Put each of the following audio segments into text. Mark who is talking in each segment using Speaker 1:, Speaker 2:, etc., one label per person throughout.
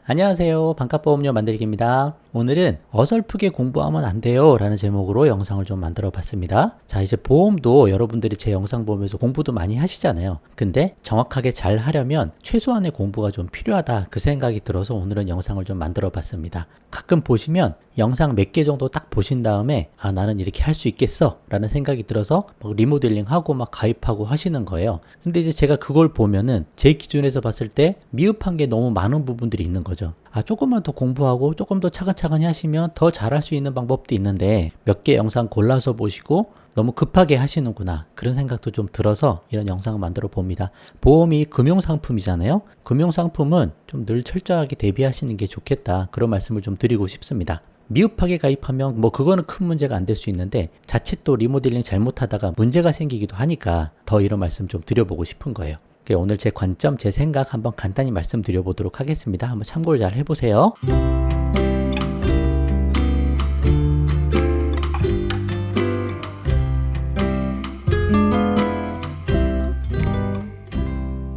Speaker 1: 안녕하세요. 반값보험료 만들기입니다. 오늘은 어설프게 공부하면 안 돼요 라는 제목으로 영상을 좀 만들어 봤습니다. 자, 이제 보험도 여러분들이 제 영상 보면서 공부도 많이 하시잖아요. 근데 정확하게 잘 하려면 최소한의 공부가 좀 필요하다 그 생각이 들어서 오늘은 영상을 좀 만들어 봤습니다. 가끔 보시면 영상 몇 개 정도 딱 보신 다음에 나는 이렇게 할 수 있겠어 라는 생각이 들어서 막 리모델링 하고 막 가입하고 하시는 거예요. 근데 이제 제가 그걸 보면은 제 기준에서 봤을 때 미흡한 게 너무 많은 부분들이 있는 거죠. 조금만 더 공부하고 조금 더 차근차근히 하시면 더 잘할 수 있는 방법도 있는데 몇 개 영상 골라서 보시고 너무 급하게 하시는구나 그런 생각도 좀 들어서 이런 영상을 만들어 봅니다. 보험이 금융상품이잖아요. 금융상품은 좀 늘 철저하게 대비하시는 게 좋겠다 그런 말씀을 좀 드리고 싶습니다. 미흡하게 가입하면 뭐 그거는 큰 문제가 안 될 수 있는데 자칫 또 리모델링 잘못하다가 문제가 생기기도 하니까 더 이런 말씀 좀 드려보고 싶은 거예요. 오늘 제 관점, 제 생각 한번 간단히 말씀드려 보도록 하겠습니다. 한번 참고를 잘 해보세요.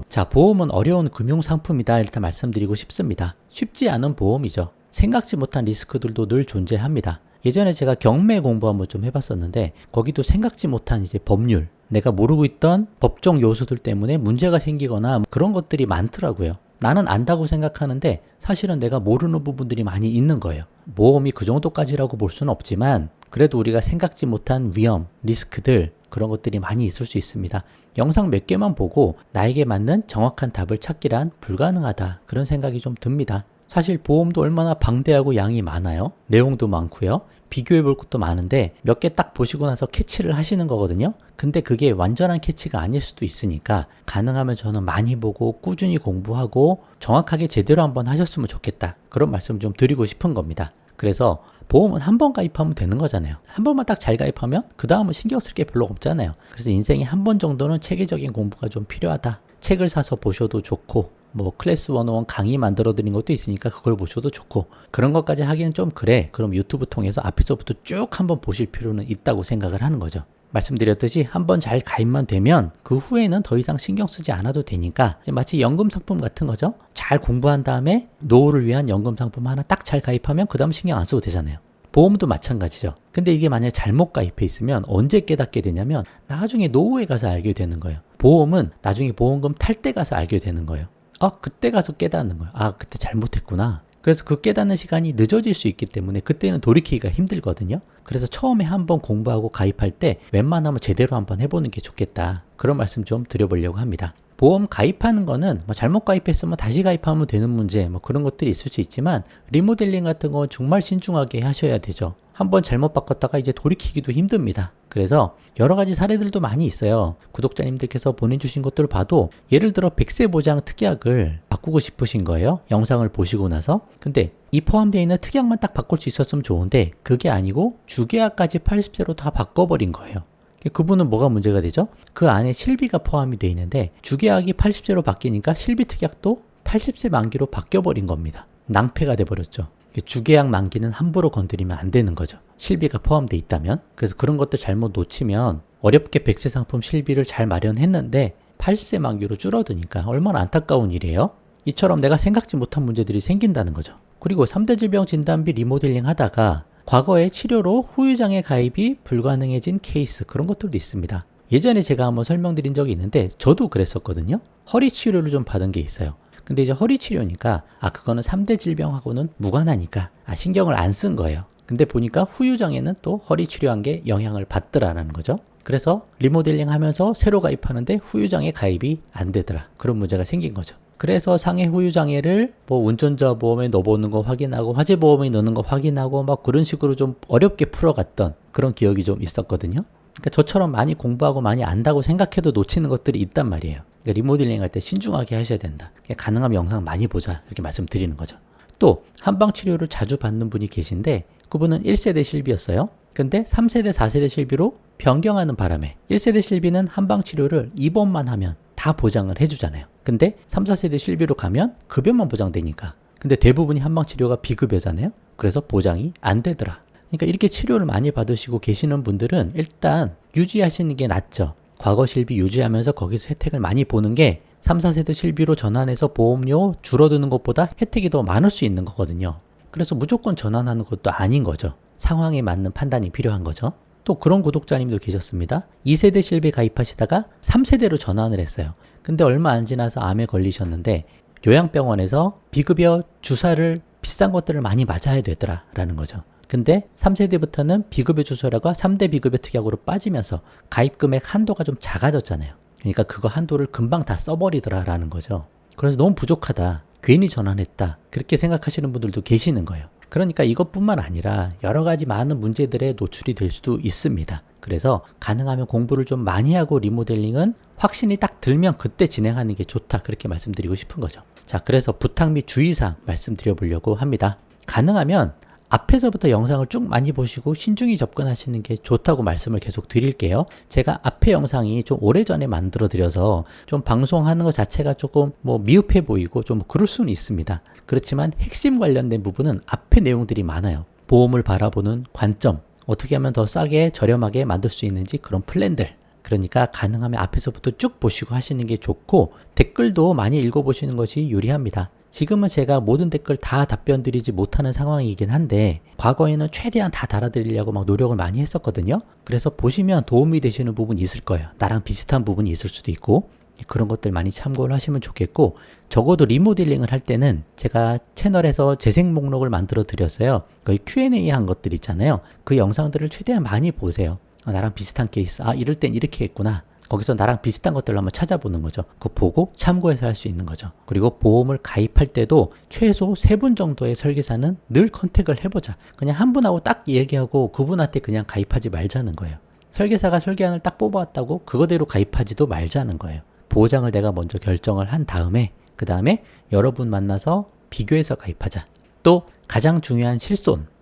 Speaker 1: 자, 보험은 어려운 금융상품이다 이렇게 말씀드리고 싶습니다. 쉽지 않은 보험이죠. 생각지 못한 리스크들도 늘 존재합니다. 예전에 제가 경매 공부 한번 좀 해봤었는데 거기도 생각지 못한 이제 법률, 내가 모르고 있던 법정 요소들 때문에 문제가 생기거나 그런 것들이 많더라고요. 나는 안다고 생각하는데 사실은 내가 모르는 부분들이 많이 있는 거예요. 모험이 그 정도까지라고 볼 수는 없지만 그래도 우리가 생각지 못한 위험, 리스크들 그런 것들이 많이 있을 수 있습니다. 영상 몇 개만 보고 나에게 맞는 정확한 답을 찾기란 불가능하다 그런 생각이 좀 듭니다. 사실 보험도 얼마나 방대하고 양이 많아요. 내용도 많고요. 비교해 볼 것도 많은데 몇 개 딱 보시고 나서 캐치를 하시는 거거든요. 근데 그게 완전한 캐치가 아닐 수도 있으니까 가능하면 저는 많이 보고 꾸준히 공부하고 정확하게 제대로 한번 하셨으면 좋겠다. 그런 말씀 좀 드리고 싶은 겁니다. 그래서 보험은 한 번 가입하면 되는 거잖아요. 한 번만 딱 잘 가입하면 그 다음은 신경 쓸 게 별로 없잖아요. 그래서 인생에 한 번 정도는 체계적인 공부가 좀 필요하다. 책을 사서 보셔도 좋고 뭐 클래스 101 강의 만들어 드린 것도 있으니까 그걸 보셔도 좋고 그런 것까지 하기는 좀 그래. 그럼 유튜브 통해서 앞에서부터 쭉 한번 보실 필요는 있다고 생각을 하는 거죠. 말씀드렸듯이 한번 잘 가입만 되면 그 후에는 더 이상 신경 쓰지 않아도 되니까 마치 연금 상품 같은 거죠. 잘 공부한 다음에 노후를 위한 연금 상품 하나 딱 잘 가입하면 그 다음 신경 안 써도 되잖아요. 보험도 마찬가지죠. 근데 이게 만약에 잘못 가입해 있으면 언제 깨닫게 되냐면 나중에 노후에 가서 알게 되는 거예요. 보험은 나중에 보험금 탈 때 가서 알게 되는 거예요. 그때 가서 깨닫는 거예요. 그때 잘못했구나. 그래서 그 깨닫는 시간이 늦어질 수 있기 때문에 그때는 돌이키기가 힘들거든요. 그래서 처음에 한번 공부하고 가입할 때 웬만하면 제대로 한번 해보는 게 좋겠다. 그런 말씀 좀 드려보려고 합니다. 보험 가입하는 거는 잘못 가입했으면 다시 가입하면 되는 문제 그런 것들이 있을 수 있지만 리모델링 같은 건 정말 신중하게 하셔야 되죠. 한번 잘못 바꿨다가 이제 돌이키기도 힘듭니다. 그래서 여러 가지 사례들도 많이 있어요. 구독자님들께서 보내주신 것들을 봐도 예를 들어 100세 보장 특약을 바꾸고 싶으신 거예요. 영상을 보시고 나서. 근데 이 포함되어 있는 특약만 딱 바꿀 수 있었으면 좋은데 그게 아니고 주계약까지 80세로 다 바꿔버린 거예요. 그분은 뭐가 문제가 되죠? 그 안에 실비가 포함이 되어 있는데 주계약이 80세로 바뀌니까 실비 특약도 80세 만기로 바뀌어버린 겁니다. 낭패가 돼버렸죠. 주계약 만기는 함부로 건드리면 안 되는 거죠. 실비가 포함되어 있다면. 그래서 그런 것도 잘못 놓치면 어렵게 100세 상품 실비를 잘 마련했는데 80세 만기로 줄어드니까 얼마나 안타까운 일이에요. 이처럼 내가 생각지 못한 문제들이 생긴다는 거죠. 그리고 3대 질병 진단비 리모델링 하다가 과거에 치료로 후유장애 가입이 불가능해진 케이스 그런 것들도 있습니다. 예전에 제가 한번 설명드린 적이 있는데 저도 그랬었거든요. 허리 치료를 좀 받은 게 있어요. 근데 이제 허리 치료니까 그거는 3대 질병하고는 무관하니까 신경을 안 쓴 거예요. 근데 보니까 후유장애는 또 허리 치료한 게 영향을 받더라라는 거죠. 그래서 리모델링 하면서 새로 가입하는데 후유장애 가입이 안 되더라. 그런 문제가 생긴 거죠. 그래서 상해 후유장애를 운전자 보험에 넣어보는 거 확인하고 화재 보험에 넣는 거 확인하고 그런 식으로 좀 어렵게 풀어갔던 그런 기억이 좀 있었거든요. 그러니까 저처럼 많이 공부하고 많이 안다고 생각해도 놓치는 것들이 있단 말이에요. 그러니까 리모델링 할 때 신중하게 하셔야 된다. 가능하면 영상 많이 보자 이렇게 말씀드리는 거죠. 또 한방치료를 자주 받는 분이 계신데 그분은 1세대 실비였어요. 근데 3세대, 4세대 실비로 변경하는 바람에 1세대 실비는 한방치료를 2번만 하면 다 보장을 해주잖아요. 근데 3, 4세대 실비로 가면 급여만 보장되니까. 근데 대부분이 한방치료가 비급여잖아요. 그래서 보장이 안 되더라. 그러니까 이렇게 치료를 많이 받으시고 계시는 분들은 일단 유지하시는 게 낫죠. 과거 실비 유지하면서 거기서 혜택을 많이 보는 게 3, 4세대 실비로 전환해서 보험료 줄어드는 것보다 혜택이 더 많을 수 있는 거거든요. 그래서 무조건 전환하는 것도 아닌 거죠. 상황에 맞는 판단이 필요한 거죠. 또 그런 구독자님도 계셨습니다. 2세대 실비 가입하시다가 3세대로 전환을 했어요. 근데 얼마 안 지나서 암에 걸리셨는데 요양병원에서 비급여 주사를 비싼 것들을 많이 맞아야 되더라라는 거죠. 근데 3세대부터는 비급여 주사료가 3대 비급여 특약으로 빠지면서 가입 금액 한도가 좀 작아졌잖아요. 그러니까 그거 한도를 금방 다 써버리더라라는 거죠. 그래서 너무 부족하다. 괜히 전환했다. 그렇게 생각하시는 분들도 계시는 거예요. 그러니까 이것뿐만 아니라 여러 가지 많은 문제들에 노출이 될 수도 있습니다. 그래서 가능하면 공부를 좀 많이 하고 리모델링은 확신이 딱 들면 그때 진행하는 게 좋다. 그렇게 말씀드리고 싶은 거죠. 자, 그래서 부탁 및 주의사항 말씀드려 보려고 합니다. 가능하면 앞에서부터 영상을 쭉 많이 보시고 신중히 접근하시는 게 좋다고 말씀을 계속 드릴게요. 제가 앞에 영상이 좀 오래전에 만들어 드려서 좀 방송하는 것 자체가 조금 미흡해 보이고 좀 그럴 수는 있습니다. 그렇지만 핵심 관련된 부분은 앞에 내용들이 많아요. 보험을 바라보는 관점, 어떻게 하면 더 싸게 저렴하게 만들 수 있는지 그런 플랜들. 그러니까 가능하면 앞에서부터 쭉 보시고 하시는 게 좋고 댓글도 많이 읽어보시는 것이 유리합니다. 지금은 제가 모든 댓글 다 답변 드리지 못하는 상황이긴 한데 과거에는 최대한 다 달아드리려고 막 노력을 많이 했었거든요. 그래서 보시면 도움이 되시는 부분이 있을 거예요. 나랑 비슷한 부분이 있을 수도 있고 그런 것들 많이 참고를 하시면 좋겠고 적어도 리모델링을 할 때는 제가 채널에서 재생 목록을 만들어 드렸어요. 그 Q&A 한 것들 있잖아요. 그 영상들을 최대한 많이 보세요. 나랑 비슷한 케이스, 이럴 땐 이렇게 했구나. 거기서 나랑 비슷한 것들을 한번 찾아보는 거죠. 그거 보고 참고해서 할 수 있는 거죠. 그리고 보험을 가입할 때도 최소 3분 정도의 설계사는 늘 컨택을 해보자. 그냥 한 분하고 딱 얘기하고 그분한테 그냥 가입하지 말자는 거예요. 설계사가 설계안을 딱 뽑아왔다고 그거대로 가입하지도 말자는 거예요. 보장을 내가 먼저 결정을 한 다음에 그 다음에 여러분 만나서 비교해서 가입하자. 또 가장 중요한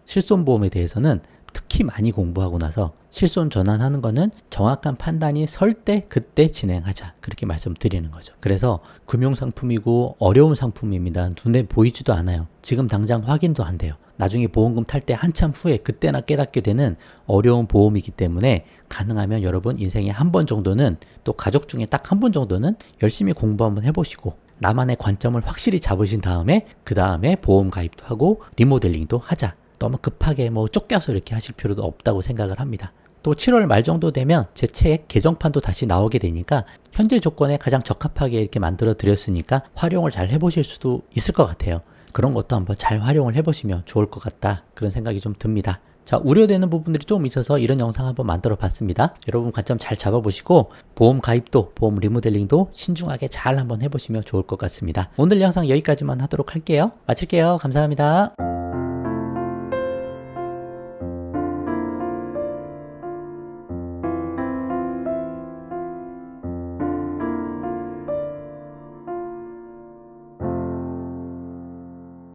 Speaker 1: 실손보험에 대해서는 특히 많이 공부하고 나서 실손 전환하는 거는 정확한 판단이 설 때 그때 진행하자. 그렇게 말씀드리는 거죠. 그래서 금융상품이고 어려운 상품입니다. 눈에 보이지도 않아요. 지금 당장 확인도 안 돼요. 나중에 보험금 탈 때 한참 후에 그때나 깨닫게 되는 어려운 보험이기 때문에 가능하면 여러분 인생에 한 번 정도는 또 가족 중에 딱 한 번 정도는 열심히 공부 한번 해보시고 나만의 관점을 확실히 잡으신 다음에 그 다음에 보험 가입도 하고 리모델링도 하자. 너무 급하게 쫓겨서 이렇게 하실 필요도 없다고 생각을 합니다. 또 7월 말 정도 되면 제 책 개정판도 다시 나오게 되니까 현재 조건에 가장 적합하게 이렇게 만들어 드렸으니까 활용을 잘 해보실 수도 있을 것 같아요. 그런 것도 한번 잘 활용을 해보시면 좋을 것 같다. 그런 생각이 좀 듭니다. 자, 우려되는 부분들이 좀 있어서 이런 영상 한번 만들어 봤습니다. 여러분 관점 잘 잡아보시고 보험 가입도 보험 리모델링도 신중하게 잘 한번 해보시면 좋을 것 같습니다. 오늘 영상 여기까지만 하도록 할게요. 마칠게요. 감사합니다.